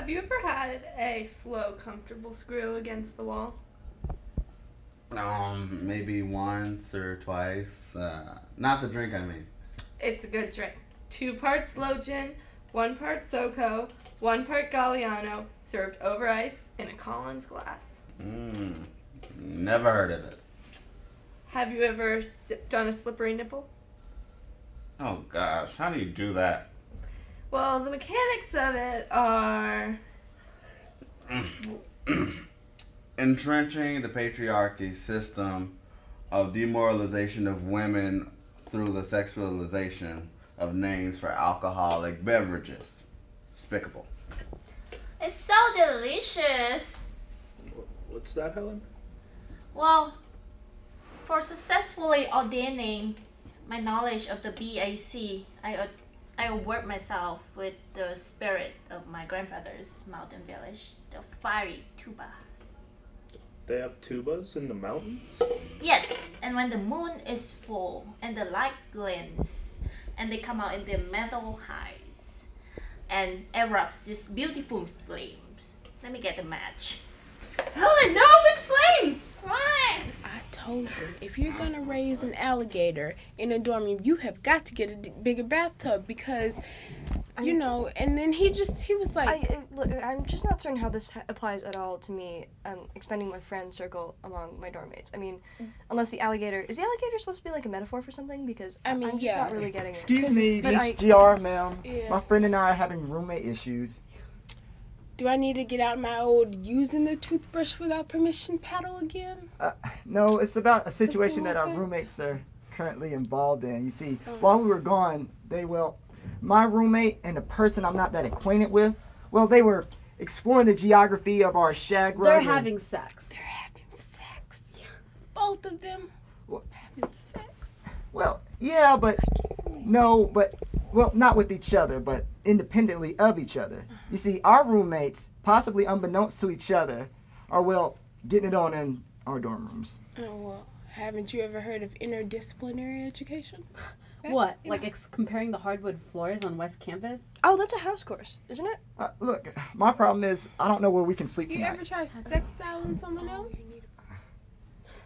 Have you ever had a slow, comfortable screw against the wall? Maybe once or twice. Not the drink, I mean. It's a good drink. 2 parts slow gin, 1 part SoCo, 1 part Galliano, served over ice in a Collins glass. Never heard of it. Have you ever sipped on a slippery nipple? Oh gosh, how do you do that? Well, the mechanics of it are... Entrenching the patriarchy system of demoralization of women through the sexualization of names for alcoholic beverages. Despicable. It's so delicious. What's that, Helen? Well, for successfully ordaining my knowledge of the BAC, I award myself with the spirit of my grandfather's mountain village, the fiery tuba. They have tubas in the mountains? Yes, and when the moon is full and the light glints and they come out in their metal highs and erupts these beautiful flames. Let me get the match. Helen, no open flames! Right. I told them, if you're gonna raise an alligator in a dorm room, you have got to get a bigger bathtub because, you know. And then he was like, Look, I'm just not certain how this applies at all to me. Expanding my friend circle among my dorm mates. I mean, unless the alligator is the alligator supposed to be like a metaphor for something? Because I'm just not really getting it. Excuse me, Miss GR, ma'am. Yes. My friend and I are having roommate issues. do I need to get out my old using the toothbrush without permission paddle again? No, it's about a situation Something that like our that? roommates are currently involved in. You see, while we were gone, my roommate and the person I'm not that acquainted with, they were exploring the geography of our shag rug. They're having sex. They're having sex. Both of them having sex. Well, yeah, but not with each other, but independently of each other. You see, our roommates, possibly unbeknownst to each other, are, getting it on in our dorm rooms. Oh, well, haven't you ever heard of interdisciplinary education? What? Like comparing the hardwood floors on West Campus? Oh, that's a house course, isn't it? Look, my problem is I don't know where we can sleep You tonight. ever try sextiling someone else?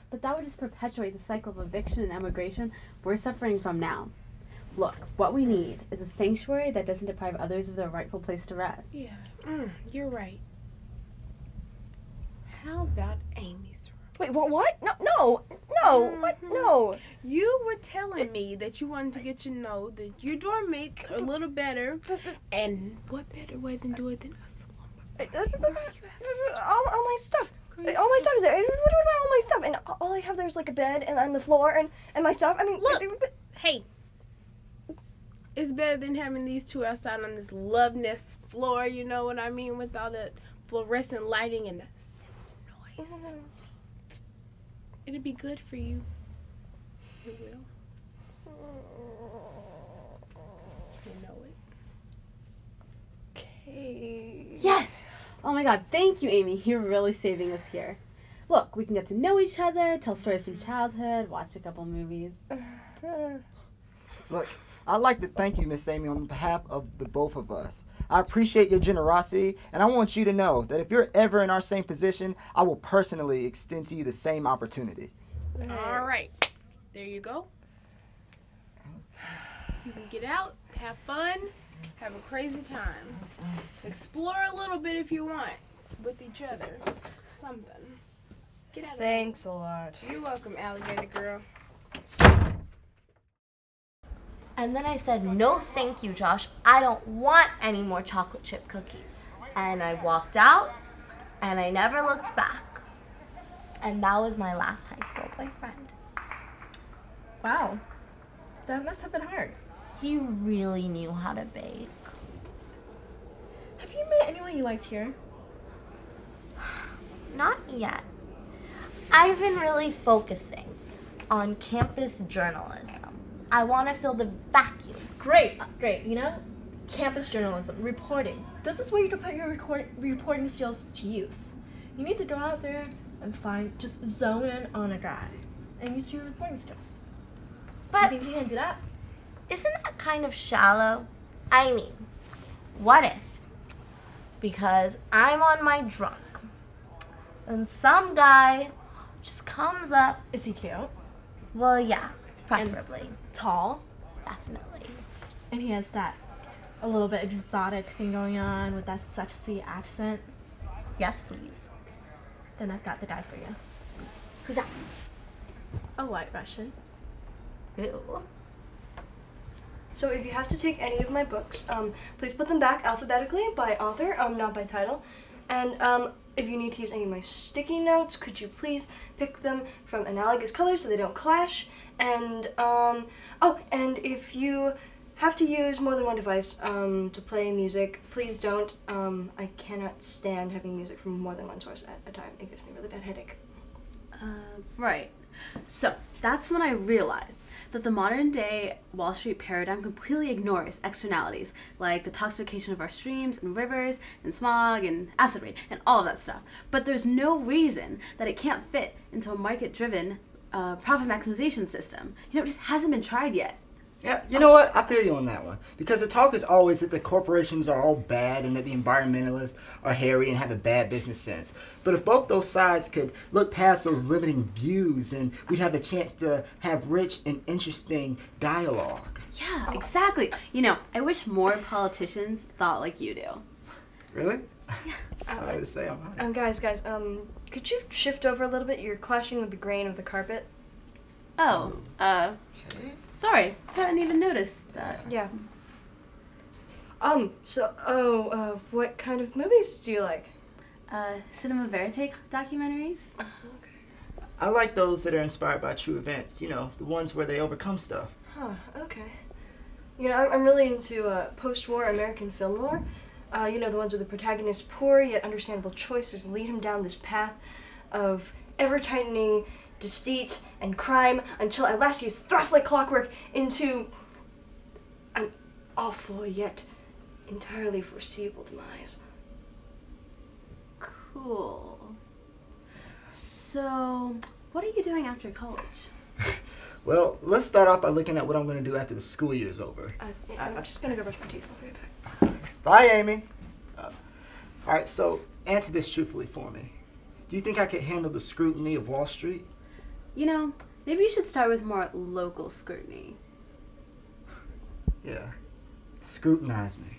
But that would just perpetuate the cycle of eviction and emigration we're suffering from now. Look, what we need is a sanctuary that doesn't deprive others of their rightful place to rest. Yeah, you're right. How about Amy's room? Wait, what? No, what? No. You were telling me that you wanted to get to know that your dorm mates are a little better, and what better way than do it than a slumber? All my stuff. All my stuff is there. What about all my stuff? And all I have there is like a bed and on the floor and my stuff. I mean, look. Hey. It's better than having these two outside on this love nest floor, you know what I mean, with all the fluorescent lighting and the sex noise. It'll be good for you. It will. You know it. Okay. Yes! Oh my god, thank you, Amy. You're really saving us here. Look, we can get to know each other, tell stories from childhood, watch a couple movies. Look, I'd like to thank you, Miss Amy, on behalf of the both of us. I appreciate your generosity, and I want you to know that if you're ever in our same position, I will personally extend to you the same opportunity. All right. There you go. You can get out, have fun, have a crazy time. Explore a little bit if you want with each other. Something. Get out of Thanks a lot. You're welcome, alligator girl. And then I said, no thank you, Josh. I don't want any more chocolate chip cookies. And I walked out, and I never looked back. And that was my last high school boyfriend. Wow. That must have been hard. He really knew how to bake. Have you met anyone you liked here? Not yet. I've been really focusing on campus journalism. I want to fill the vacuum. Great. You know, campus journalism, reporting. This is where you can put your reporting skills to use. You need to go out there and just zone in on a guy and use your reporting skills. But you think you can do that? Isn't that kind of shallow? I mean, what if because I'm on my drunk. And some guy just comes up. Is he cute? Well, yeah, preferably. And tall? Definitely. And he has that a little bit exotic thing going on with that sexy accent. Yes, please. Then I've got the guy for you. Who's that? A white Russian. Ew. So if you have to take any of my books, please put them back alphabetically by author, not by title. And if you need to use any of my sticky notes, could you please pick them from analogous colors so they don't clash? And, and if you have to use more than one device to play music, please don't. I cannot stand having music from more than one source at a time. It gives me a really bad headache. Right. So that's when I realized that the modern day Wall Street paradigm completely ignores externalities like the toxification of our streams and rivers and smog and acid rain and all of that stuff. But there's no reason that it can't fit into a market-driven profit maximization system. It just hasn't been tried yet. Yeah, you know what? I feel you on that one. Because the talk is always that the corporations are all bad and that the environmentalists are hairy and have a bad business sense. But if both those sides could look past those limiting views, and we'd have a chance to have rich and interesting dialogue. Yeah, exactly. I wish more politicians thought like you do. Really? Yeah. I would say I'm guys, could you shift over a little bit? You're clashing with the grain of the carpet. Oh, okay. Sorry, I hadn't even noticed that. Yeah. What kind of movies do you like? Cinema verite documentaries. Okay. I like those that are inspired by true events, the ones where they overcome stuff. Huh, okay. I'm really into post-war American film noir. The ones where the protagonist's poor yet understandable choices lead him down this path of ever-tightening deceit and crime until at last he's thrust like clockwork into an awful yet entirely foreseeable demise. Cool. So, what are you doing after college? Well, let's start off by looking at what I'm going to do after the school year is over. I'm just going to go brush my teeth. I'll be right back. Bye, Amy. Alright, so answer this truthfully for me. Do you think I could handle the scrutiny of Wall Street? Maybe you should start with more local scrutiny. Yeah. Scrutinize me.